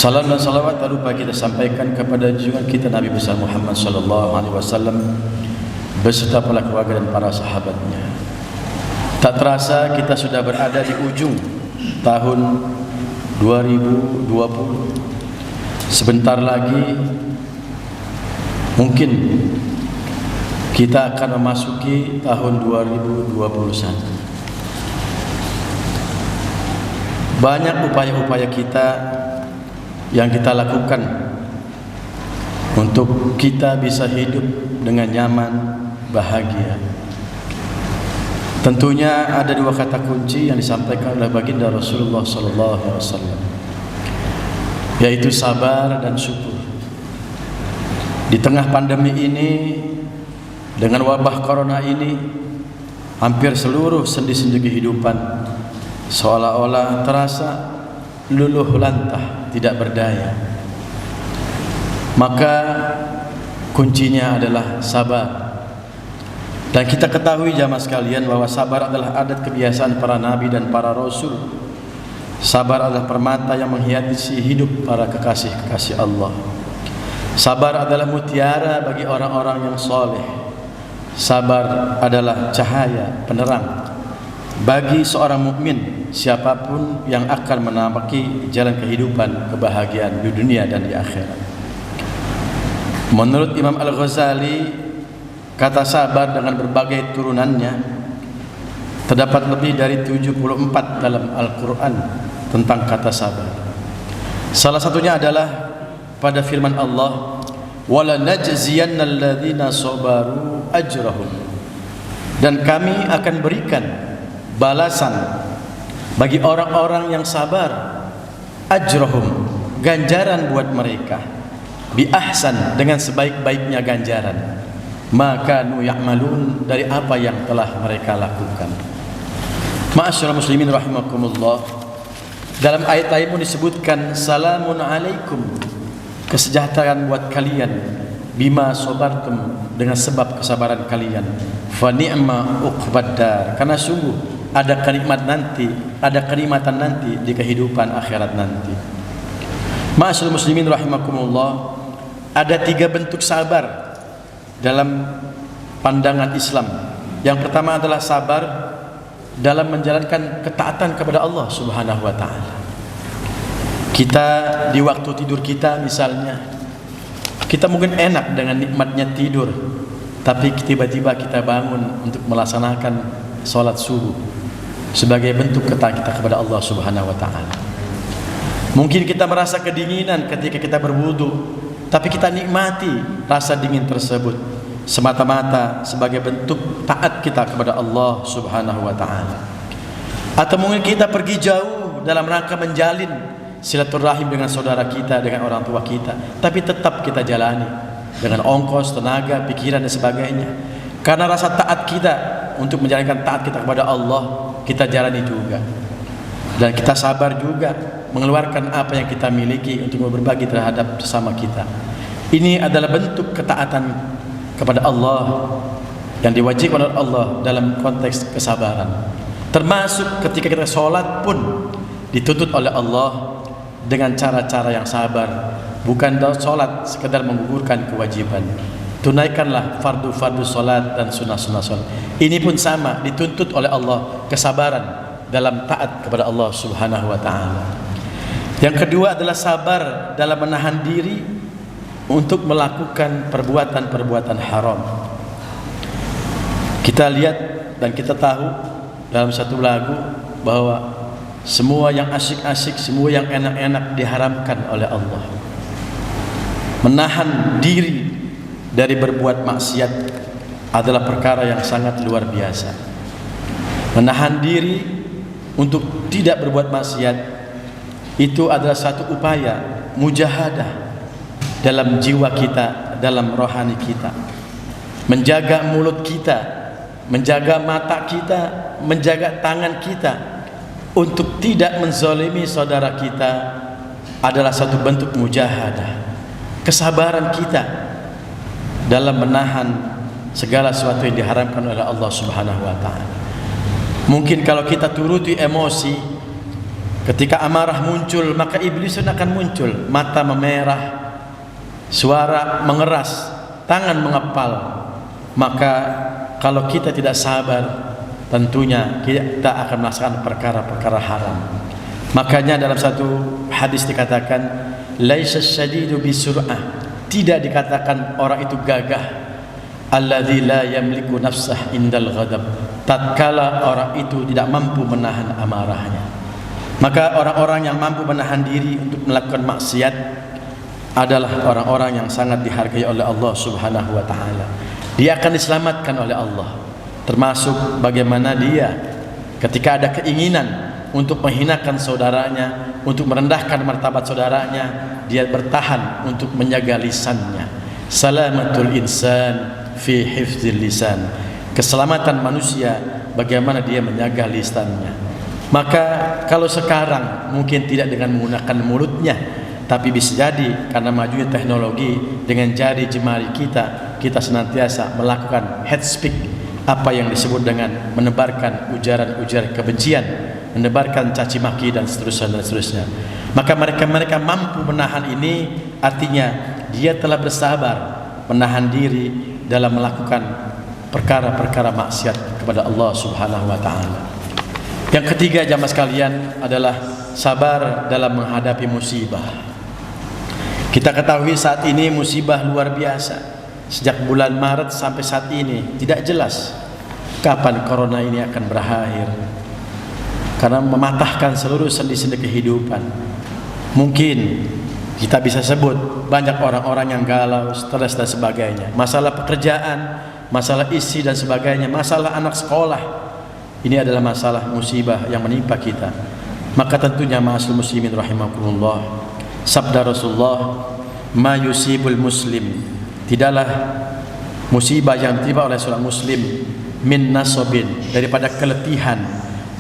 Salam dan salawat tak lupa kita sampaikan kepada junjungan kita Nabi besar Muhammad sallallahu alaihi wasallam beserta para keluarga dan para sahabatnya. Tak terasa kita sudah berada di ujung tahun 2020. Sebentar lagi mungkin kita akan memasuki tahun 2021. Banyak upaya-upaya kita yang kita lakukan untuk kita bisa hidup dengan nyaman, bahagia. Tentunya ada dua kata kunci yang disampaikan oleh baginda Rasulullah SAW, yaitu sabar dan syukur. Di tengah pandemi ini, dengan wabah corona ini, hampir seluruh sendi-sendi kehidupan seolah-olah terasa luluh lantah, tidak berdaya. Maka kuncinya adalah sabar. Dan kita ketahui jamaah sekalian bahwa sabar adalah adat kebiasaan para nabi dan para rasul. Sabar adalah permata yang menghiasi hidup para kekasih-kekasih Allah. Sabar adalah mutiara bagi orang-orang yang soleh. Sabar adalah cahaya penerang bagi seorang mukmin, siapapun yang akan menapaki jalan kehidupan kebahagiaan di dunia dan di akhirat. Menurut Imam Al-Ghazali, kata sabar dengan berbagai turunannya terdapat lebih dari 74 dalam Al-Quran tentang kata sabar. Salah satunya adalah pada firman Allah, "Wala najziyannal ladzina sabaru ajrahum." Dan kami akan berikan balasan bagi orang-orang yang sabar, ajrahum, ganjaran buat mereka, bi ahsan, dengan sebaik-baiknya ganjaran, maka nu ya'malun, dari apa yang telah mereka lakukan. Ma'asyiral muslimin rahimakumullah, dalam ayat lain pun disebutkan salamun alaikum, kesejahteraan buat kalian, bima sabartum, dengan sebab kesabaran kalian, fa ni'ma uqbaddar, karena sungguh ada kenikmatan nanti di kehidupan akhirat nanti. Ma'asyiral muslimin rahimakumullah, ada 3 bentuk sabar dalam pandangan Islam. Yang pertama adalah sabar dalam menjalankan ketaatan kepada Allah Subhanahu wa taala. Kita di waktu tidur kita misalnya, kita mungkin enak dengan nikmatnya tidur, tapi tiba-tiba kita bangun untuk melaksanakan salat subuh sebagai bentuk ketaatan kita kepada Allah Subhanahu wa taala. Mungkin kita merasa kedinginan ketika kita berwudu, tapi kita nikmati rasa dingin tersebut semata-mata sebagai bentuk taat kita kepada Allah Subhanahu wa taala. Atau mungkin kita pergi jauh dalam rangka menjalin silaturahim dengan saudara kita, dengan orang tua kita, tapi tetap kita jalani dengan ongkos, tenaga, pikiran dan sebagainya. Karena rasa taat kita untuk menjalankan taat kita kepada Allah, kita jalani juga. Dan kita sabar juga mengeluarkan apa yang kita miliki untuk berbagi terhadap sesama kita. Ini adalah bentuk ketaatan kepada Allah yang diwajibkan oleh Allah dalam konteks kesabaran. Termasuk ketika kita sholat pun dituntut oleh Allah dengan cara-cara yang sabar. Bukan sholat sekedar menggugurkan kewajiban. Tunaikanlah fardu-fardu sholat dan sunnah-sunnah sholat. Ini pun sama, dituntut oleh Allah kesabaran dalam taat kepada Allah Subhanahu wa ta'ala. Yang kedua adalah sabar dalam menahan diri untuk melakukan perbuatan-perbuatan haram. Kita lihat dan kita tahu dalam satu lagu bahwa semua yang asyik-asyik, semua yang enak-enak diharamkan oleh Allah. Menahan diri dari berbuat maksiat adalah perkara yang sangat luar biasa. Menahan diri untuk tidak berbuat maksiat itu adalah satu upaya mujahadah dalam jiwa kita, dalam rohani kita. Menjaga mulut kita, menjaga mata kita, menjaga tangan kita untuk tidak menzalimi saudara kita adalah satu bentuk mujahadah. Kesabaran kita dalam menahan segala sesuatu yang diharamkan oleh Allah Subhanahu wa taala. Mungkin kalau kita turuti emosi, Ketika amarah muncul, maka iblis akan muncul. Mata memerah, suara mengeras, tangan mengepal. Maka kalau kita tidak sabar, tentunya kita akan melaksanakan perkara-perkara haram. Makanya dalam satu hadis dikatakan, laisa syadidu bisur'ah, tidak dikatakan orang itu gagah, alladzi la yamliku nafsah indal ghadab, tatkala orang itu tidak mampu menahan amarahnya. Maka orang-orang yang mampu menahan diri untuk melakukan maksiat adalah orang-orang yang sangat dihargai oleh Allah Subhanahu wa taala. Dia akan diselamatkan oleh Allah. Termasuk bagaimana dia ketika ada keinginan untuk menghinakan saudaranya, untuk merendahkan martabat saudaranya, dia bertahan untuk menjaga lisannya. Salamatul insan fi hifdzil lisan. Keselamatan manusia bagaimana dia menjaga lisannya. Maka kalau sekarang mungkin tidak dengan menggunakan mulutnya, tapi bisa jadi karena majunya teknologi, dengan jari jemari kita senantiasa melakukan head speak, apa yang disebut dengan menebarkan ujaran-ujaran kebencian, menebarkan caci maki dan seterusnya. Maka mereka mampu menahan ini, artinya dia telah bersabar menahan diri dalam melakukan perkara-perkara maksiat kepada Allah Subhanahu wa taala. Yang ketiga jamaah sekalian adalah sabar dalam menghadapi musibah. Kita ketahui saat ini musibah luar biasa. Sejak bulan Maret sampai saat ini tidak jelas kapan corona ini akan berakhir, karena mematahkan seluruh sendi-sendi kehidupan. Mungkin kita bisa sebut banyak orang-orang yang galau, stres dan sebagainya, masalah pekerjaan, masalah istri dan sebagainya, masalah anak sekolah. Ini adalah masalah musibah yang menimpa kita. Maka tentunya ma'asyiral muslimin rahimakumullah, sabda Rasulullah, ma yusibul muslim, tidaklah musibah yang ditimpa oleh seorang muslim, min nasobin, daripada keletihan,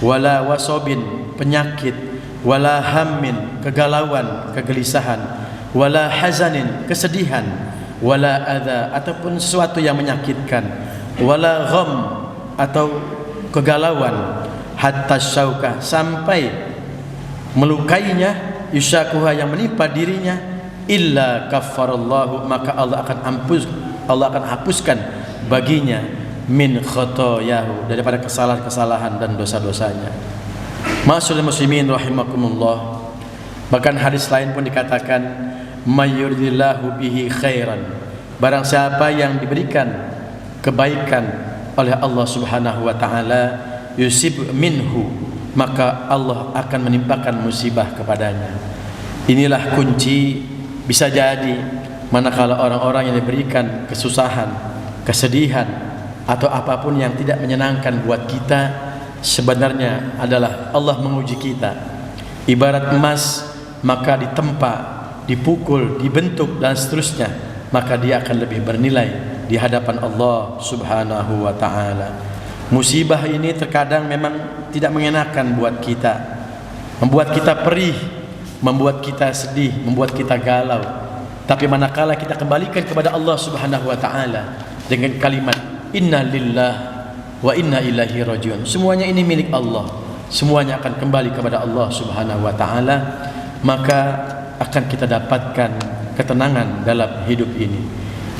wala wasobin, penyakit, wala hammin, kegalauan, kegelisahan, wala hazanin, kesedihan, wala adha, ataupun sesuatu yang menyakitkan, wala gham, atau kegalauan, hatta syaukah, sampai melukainya, yusyakuha, yang menimpa dirinya, illa kaffarallahu, maka Allah akan hapuskan baginya min khotoyahu, daripada kesalahan-kesalahan dan dosa-dosanya. Ma'asyiral muslimin rahimakumullah. Bahkan hadis lain pun dikatakan, mayyuridillahu bihi khairan, barang siapa yang diberikan kebaikan oleh Allah Subhanahu wa taala, yusib minhu, maka Allah akan menimpakan musibah kepadanya. Inilah kunci. Bisa jadi manakala orang-orang yang diberikan kesusahan, kesedihan, atau apapun yang tidak menyenangkan buat kita, sebenarnya adalah Allah menguji kita. Ibarat emas, maka ditempa, dipukul, dibentuk dan seterusnya, maka dia akan lebih bernilai di hadapan Allah Subhanahu wa taala. Musibah ini terkadang memang tidak mengenakan buat kita, membuat kita perih, membuat kita sedih, membuat kita galau. Tapi manakala kita kembalikan kepada Allah Subhanahu wa taala dengan kalimat inna lillah wa inna ilaihi rajiun, semuanya ini milik Allah, semuanya akan kembali kepada Allah Subhanahu wa taala, maka akan kita dapatkan ketenangan dalam hidup ini.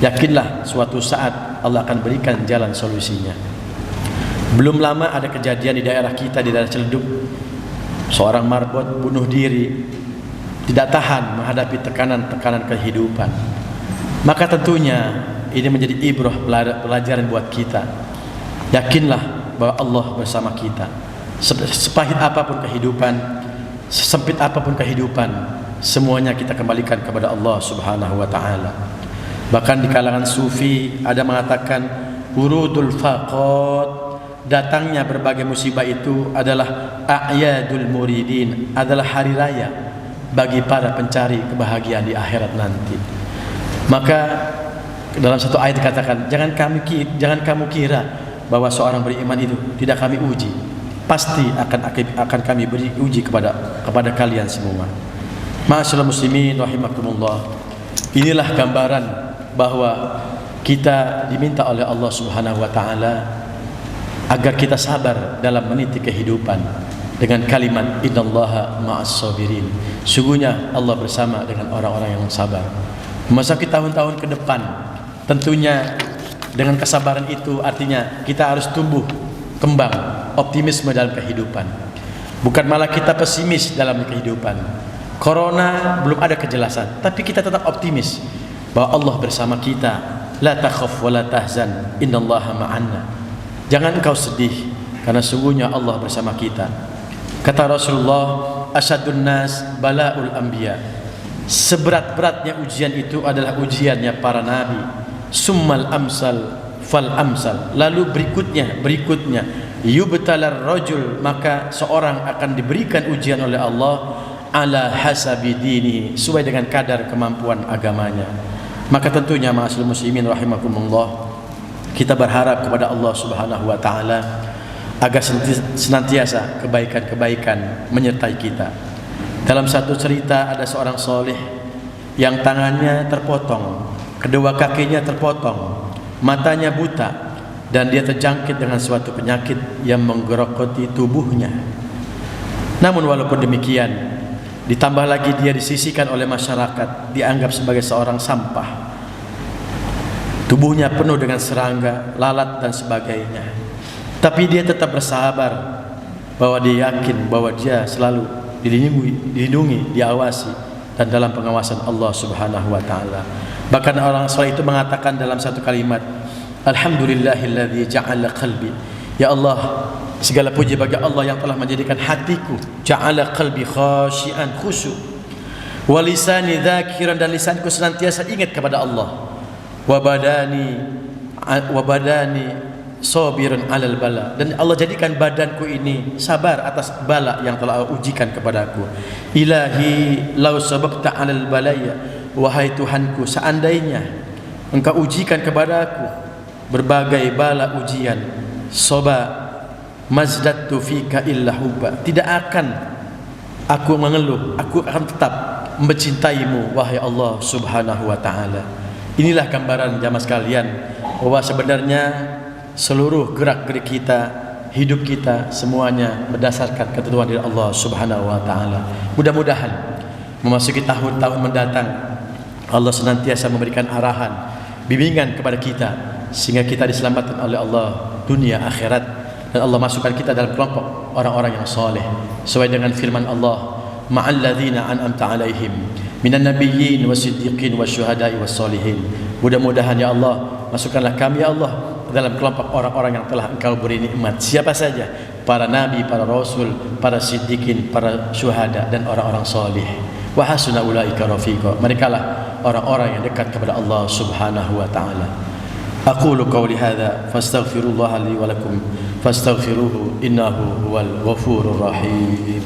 Yakinlah suatu saat Allah akan berikan jalan solusinya. Belum lama ada kejadian di daerah kita, di daerah Ciledug, seorang marbot bunuh diri, tidak tahan menghadapi tekanan-tekanan kehidupan. Maka tentunya ini menjadi ibrah, pelajaran buat kita. Yakinlah bahwa Allah bersama kita. Sepahit apapun kehidupan, sesempit apapun kehidupan, semuanya kita kembalikan kepada Allah Subhanahu wa taala. Bahkan di kalangan sufi ada mengatakan urudul faqat, datangnya berbagai musibah itu adalah a'yadul muridin, adalah hari raya bagi para pencari kebahagiaan di akhirat nanti. Maka dalam satu ayat dikatakan, jangan kamu kira bahwa seorang beriman itu tidak kami uji, pasti akan kami beri uji kepada kalian semua. Ma'asyiral muslimin rahimakumullah. Inilah gambaran bahwa kita diminta oleh Allah Subhanahu wa taala agar kita sabar dalam meniti kehidupan. dengan kalimat innallaha ma'as sabirin. Sungguhnya Allah bersama dengan orang-orang yang sabar. Memasuki tahun-tahun ke depan, tentunya dengan kesabaran itu artinya kita harus tumbuh kembang, optimisme dalam kehidupan. Bukan malah kita pesimis dalam kehidupan. Corona belum ada kejelasan, tapi kita tetap optimis bahwa Allah bersama kita. La takhaf wa la tahzan, innallaha ma'anna. Jangan engkau sedih, karena sungguhnya Allah bersama kita. Kata Rasulullah, asyadun nas bala'ul anbiya. Seberat-beratnya ujian itu adalah ujiannya para nabi. Summal amsal fal amsal. Lalu berikutnya yubtalar rajul, maka seorang akan diberikan ujian oleh Allah ala hasabi dini, sesuai dengan kadar kemampuan agamanya. Maka tentunya ma'asyiral muslimin rahimakumullah, kita berharap kepada Allah Subhanahu wa taala agar senantiasa kebaikan-kebaikan menyertai kita. Dalam satu cerita ada seorang soleh yang tangannya terpotong, kedua kakinya terpotong, matanya buta, dan dia terjangkit dengan suatu penyakit yang menggerogoti tubuhnya. Namun walaupun demikian, ditambah lagi dia disisihkan oleh masyarakat, dianggap sebagai seorang sampah. Tubuhnya penuh dengan serangga, lalat dan sebagainya. Tapi dia tetap bersabar bahwa dia yakin bahwa dia selalu dilindungi, diawasi dan dalam pengawasan Allah Subhanahu wa taala. Bahkan orang soleh itu mengatakan dalam satu kalimat, alhamdulillahilladzi ja'ala qalbi. Ya Allah, segala puji bagi Allah yang telah menjadikan hatiku ja'ala qalbi khasyian, khusyuk, wa lisani dzakiran, dan lisanku senantiasa ingat kepada Allah, wa badani sabirun alal bala, dan Allah jadikan badanku ini sabar atas bala yang telah Allah ujikan kepadaku. Ilahi law sabaqta alal balaya, wahai Tuhanku, seandainya engkau ujikan kepadaku berbagai bala ujian, soba mazdatu fika illa hubba, tidak akan aku mengeluh, aku akan tetap mencintaimu wahai Allah Subhanahu wa taala. Inilah gambaran jamaah sekalian bahwa sebenarnya seluruh gerak-gerik kita, hidup kita semuanya berdasarkan ketentuan dari Allah Subhanahu wa taala. Mudah-mudahan memasuki tahun-tahun mendatang Allah senantiasa memberikan arahan, bimbingan kepada kita sehingga kita diselamatkan oleh Allah dunia akhirat, dan Allah masukkan kita dalam kelompok orang-orang yang soleh sesuai dengan firman Allah, ma'alladzina an'amta 'alaihim minan nabiyyin wasiddiqin wasyuhada'i wassolihin. Mudah-mudahan ya Allah, masukkanlah kami ya Allah dalam kelompok orang-orang yang telah Engkau beri nikmat. Siapa saja? Para nabi, para rasul, para siddiqin, para syuhada, dan orang-orang soleh. Wa hasuna ulaika rafiqa. Merekalah orang-orang yang dekat kepada Allah Subhanahu wa taala. Aqulu qawli hadza fastaghfirullaha li wa lakum fastaghfiruhu innahu huwal ghafurur rahim.